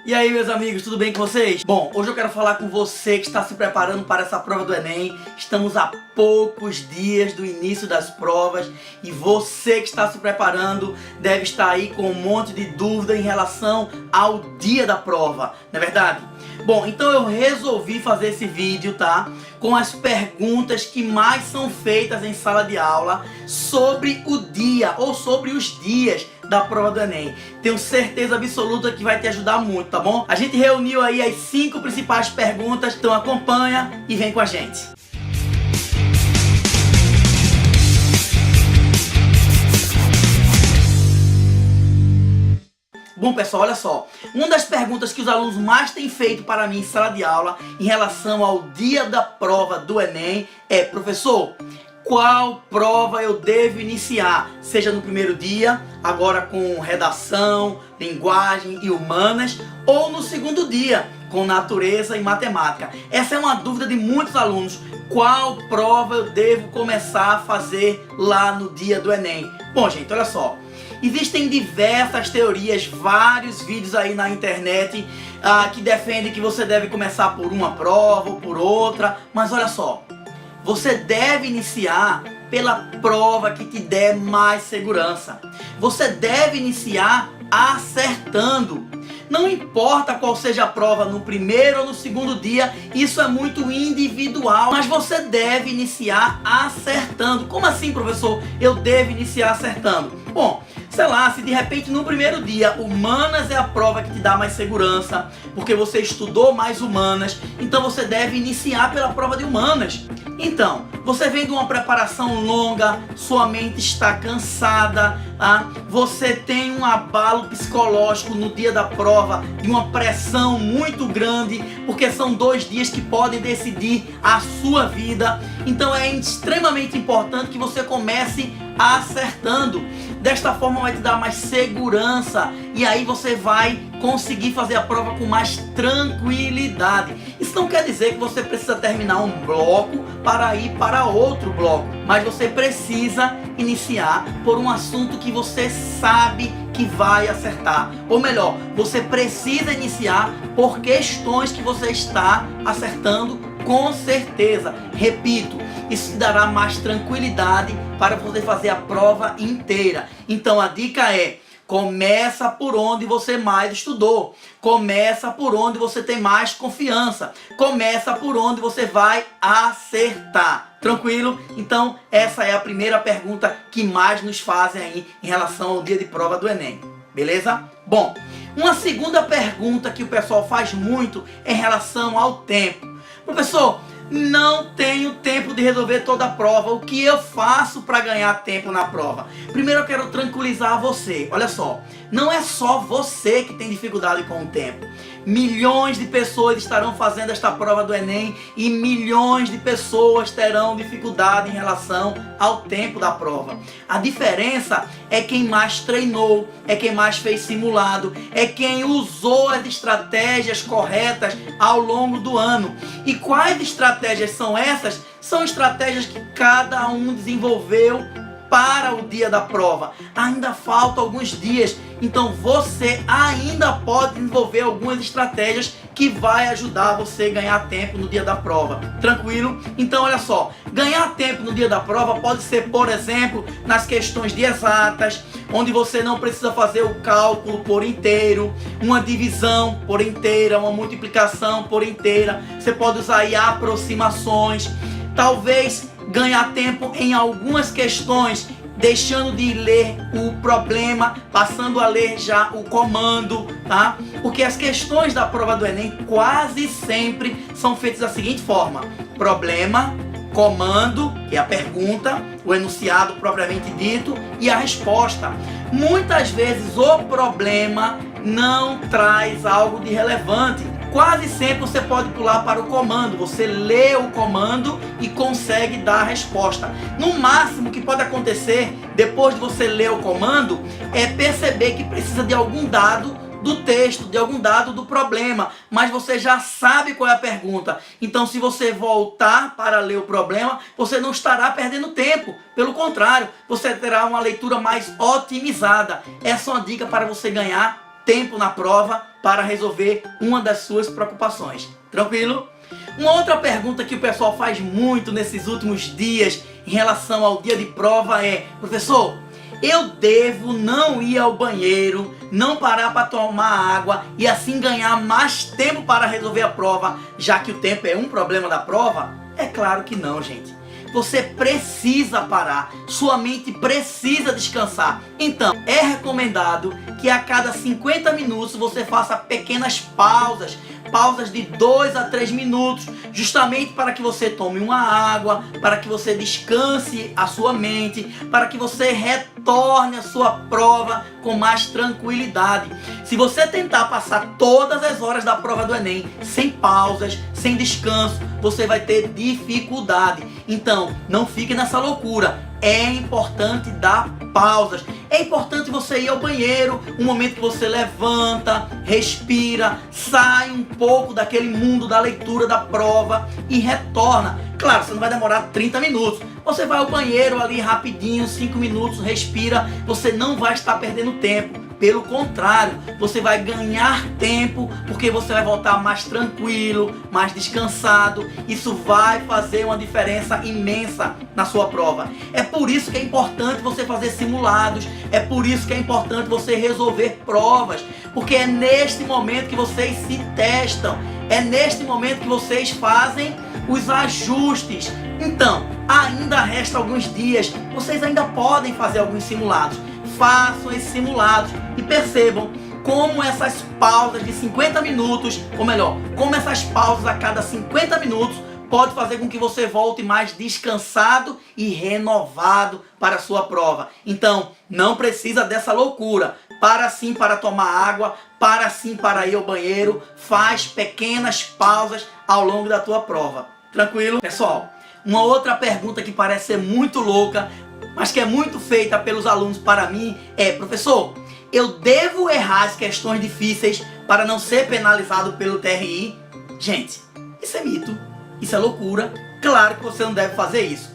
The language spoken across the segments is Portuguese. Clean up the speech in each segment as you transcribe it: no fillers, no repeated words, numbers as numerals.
E aí, meus amigos, tudo bem com vocês? Bom, hoje eu quero falar com você que está se preparando para essa prova do Enem. Estamos a poucos dias do início das provas e você que está se preparando deve estar aí com um monte de dúvida em relação ao dia da prova, não é verdade? Bom, então eu resolvi fazer esse vídeo, tá? Com as perguntas que mais são feitas em sala de aula sobre o dia ou sobre os dias da prova do Enem. Tenho certeza absoluta que vai te ajudar muito, tá bom? A gente reuniu aí as 5 principais perguntas, então acompanha e vem com a gente. Bom, pessoal, olha só. Uma das perguntas que os alunos mais têm feito para mim em sala de aula em relação ao dia da prova do Enem é: professor, qual prova eu devo iniciar? Seja no primeiro dia, agora com redação, linguagem e humanas, ou no segundo dia, com natureza e matemática. Essa é uma dúvida de muitos alunos. Qual prova eu devo começar a fazer lá no dia do Enem? Bom, gente, olha só. Existem diversas teorias, vários vídeos aí na internet que defendem que você deve começar por uma prova ou por outra. Mas olha só, você deve iniciar pela prova que te der mais segurança. Você deve iniciar acertando. Não importa qual seja a prova, no primeiro ou no segundo dia, isso é muito individual. Mas você deve iniciar acertando. Como assim, professor? Eu devo iniciar acertando? Bom, sei lá, se de repente no primeiro dia humanas é a prova que te dá mais segurança, porque você estudou mais humanas, então você deve iniciar pela prova de humanas. Então, você vem de uma preparação longa, sua mente está cansada, você tem um abalo psicológico no dia da prova, de uma pressão muito grande, porque são 2 dias que podem decidir a sua vida. Então é extremamente importante que você comece acertando. Desta forma vai te dar mais segurança e aí você vai conseguir fazer a prova com mais tranquilidade. Isso não quer dizer que você precisa terminar um bloco para ir para outro bloco, mas você precisa iniciar por um assunto que você sabe que vai acertar. Ou melhor, você precisa iniciar por questões que você está acertando com certeza. Repito, isso te dará mais tranquilidade para você fazer a prova inteira. Então a dica é: começa por onde você mais estudou. Começa por onde você tem mais confiança. Começa por onde você vai acertar. Tranquilo? Então essa é a primeira pergunta que mais nos fazem aí em relação ao dia de prova do Enem. Beleza? Bom, uma segunda pergunta que o pessoal faz muito é em relação ao tempo. Professor, não tenho tempo de resolver toda a prova. O que eu faço para ganhar tempo na prova? Primeiro eu quero tranquilizar você. Olha só, não é só você que tem dificuldade com o tempo. Milhões de pessoas estarão fazendo esta prova do Enem e milhões de pessoas terão dificuldade em relação ao tempo da prova. A diferença é quem mais treinou, é quem mais fez simulado, é quem usou as estratégias corretas ao longo do ano. E quais estratégias são essas? São estratégias que cada um desenvolveu para o dia da prova. Ainda faltam alguns dias, então você ainda pode desenvolver algumas estratégias que vai ajudar você a ganhar tempo no dia da prova. Tranquilo? Então olha só, ganhar tempo no dia da prova pode ser, por exemplo, nas questões de exatas, onde você não precisa fazer o cálculo por inteiro, uma divisão por inteira, uma multiplicação por inteira. Você pode usar aí aproximações. Talvez ganhar tempo em algumas questões, deixando de ler o problema, passando a ler já o comando, tá? Porque as questões da prova do Enem quase sempre são feitas da seguinte forma: problema, comando, que é a pergunta, o enunciado propriamente dito, e a resposta. Muitas vezes o problema não traz algo de relevante. Quase sempre você pode pular para o comando. Você lê o comando e consegue dar a resposta. No máximo que pode acontecer depois de você ler o comando é perceber que precisa de algum dado do texto, de algum dado do problema, mas você já sabe qual é a pergunta. Então, se você voltar para ler o problema, você não estará perdendo tempo. Pelo contrário, você terá uma leitura mais otimizada. Essa é uma dica para você ganhar tempo na prova para resolver uma das suas preocupações. Tranquilo? Uma outra pergunta que o pessoal faz muito nesses últimos dias em relação ao dia de prova é: professor, eu devo não ir ao banheiro, não parar para tomar água e assim ganhar mais tempo para resolver a prova, já que o tempo é um problema da prova? É claro que não, gente. Você precisa parar, sua mente precisa descansar. Então, é recomendado que a cada 50 minutos você faça pequenas pausas de 2 a 3 minutos, justamente para que você tome uma água, para que você descanse a sua mente, para que você retorne à sua prova com mais tranquilidade. Se você tentar passar todas as horas da prova do Enem sem pausas, sem descanso, você vai ter dificuldade. Então, não fique nessa loucura. É importante dar pausas. É importante você ir ao banheiro, um momento que você levanta, respira, sai um pouco daquele mundo da leitura da prova e retorna. Claro, você não vai demorar 30 minutos. Você vai ao banheiro ali rapidinho, 5 minutos, respira. Você não vai estar perdendo tempo. Pelo contrário, você vai ganhar tempo porque você vai voltar mais tranquilo, mais descansado. Isso vai fazer uma diferença imensa na sua prova. É por isso que é importante você fazer simulados, é por isso que é importante você resolver provas, porque é neste momento que vocês se testam, é neste momento que vocês fazem os ajustes. Então, ainda resta alguns dias, vocês ainda podem fazer alguns simulados. Façam esses simulados e percebam como essas pausas de 50 minutos, ou melhor, como essas pausas a cada 50 minutos pode fazer com que você volte mais descansado e renovado para a sua prova. Então, não precisa dessa loucura. Para sim para tomar água, para sim para ir ao banheiro, faz pequenas pausas ao longo da tua prova. Tranquilo? Pessoal, uma outra pergunta que parece ser muito louca, mas que é muito feita pelos alunos para mim é: professor, eu devo errar as questões difíceis para não ser penalizado pelo TRI? Gente, isso é mito, isso é loucura. Claro que você não deve fazer isso.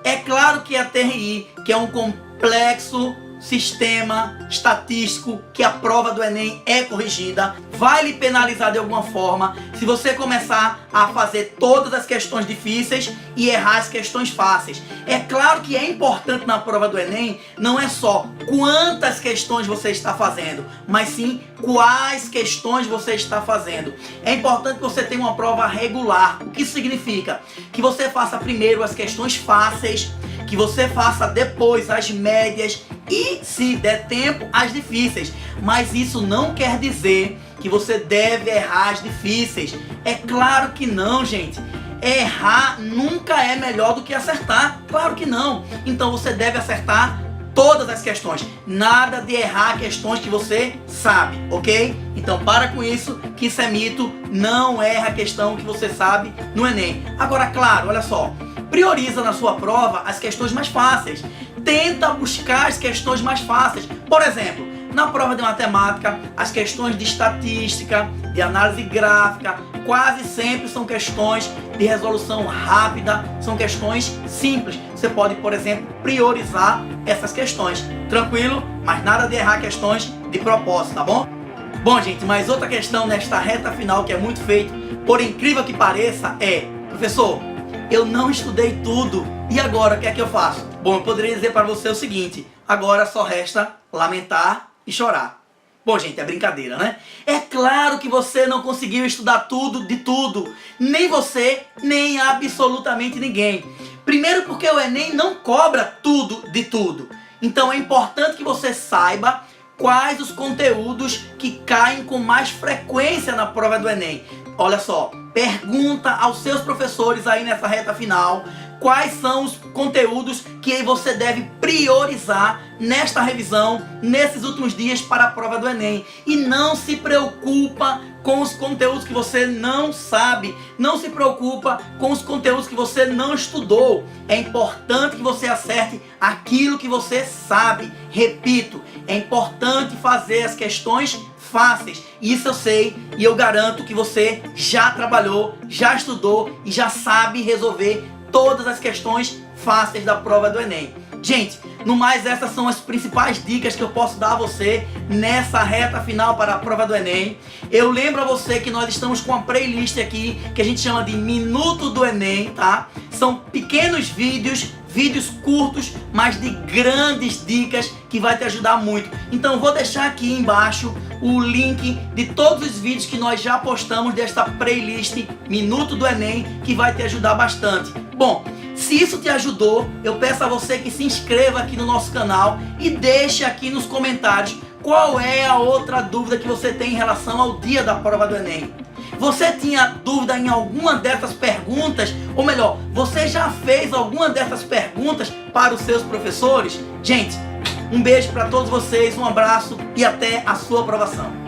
É claro que a TRI, que é um complexo sistema estatístico, que a prova do Enem é corrigida, vai lhe penalizar de alguma forma se você começar a fazer todas as questões difíceis e errar as questões fáceis. É claro que é importante na prova do Enem não é só quantas questões você está fazendo, mas sim quais questões você está fazendo. É importante que você tenha uma prova regular. O que isso significa? Que você faça primeiro as questões fáceis, que você faça depois as médias e, se der tempo, as difíceis. Mas isso não quer dizer que você deve errar as difíceis. É claro que não, gente. Errar nunca é melhor do que acertar. Claro que não. Então você deve acertar todas as questões. Nada de errar questões que você sabe, ok? Então para com isso, que isso é mito. Não erra a questão que você sabe no Enem. Agora, claro, olha só. Prioriza na sua prova as questões mais fáceis. Tenta buscar as questões mais fáceis. Por exemplo, na prova de matemática, as questões de estatística, de análise gráfica, quase sempre são questões de resolução rápida, são questões simples. Você pode, por exemplo, priorizar essas questões. Tranquilo? Mas nada de errar questões de propósito, tá bom? Bom, gente, mais outra questão nesta reta final que é muito feito, por incrível que pareça, é: professor, eu não estudei tudo, e agora o que é que eu faço? Bom, eu poderia dizer para você o seguinte: agora só resta lamentar e chorar. Bom, gente, é brincadeira, né? É claro que você não conseguiu estudar tudo de tudo. Nem você, nem absolutamente ninguém. Primeiro porque o Enem não cobra tudo de tudo. Então é importante que você saiba quais os conteúdos que caem com mais frequência na prova do Enem. Olha só, pergunta aos seus professores aí nessa reta final quais são os conteúdos que você deve priorizar nesta revisão, nesses últimos dias para a prova do Enem. E não se preocupa com os conteúdos que você não sabe, não se preocupa com os conteúdos que você não estudou. É importante que você acerte aquilo que você sabe. Repito, é importante fazer as questões fáceis. Isso eu sei e eu garanto que você já trabalhou, já estudou e já sabe resolver todas as questões fáceis da prova do Enem. Gente, No mais, essas são as principais dicas que eu posso dar a você nessa reta final para a prova do Enem. Eu lembro a você que nós estamos com uma playlist aqui que a gente chama de Minuto do Enem, tá? São pequenos vídeos curtos, mas de grandes dicas que vai te ajudar muito. Então vou deixar aqui embaixo o link de todos os vídeos que nós já postamos desta playlist Minuto do Enem, que vai te ajudar bastante. Bom, se isso te ajudou, eu peço a você que se inscreva aqui no nosso canal e deixe aqui nos comentários qual é a outra dúvida que você tem em relação ao dia da prova do Enem. Você tinha dúvida em alguma dessas perguntas? Ou melhor, você já fez alguma dessas perguntas para os seus professores? Gente, um beijo para todos vocês, um abraço e até a sua aprovação.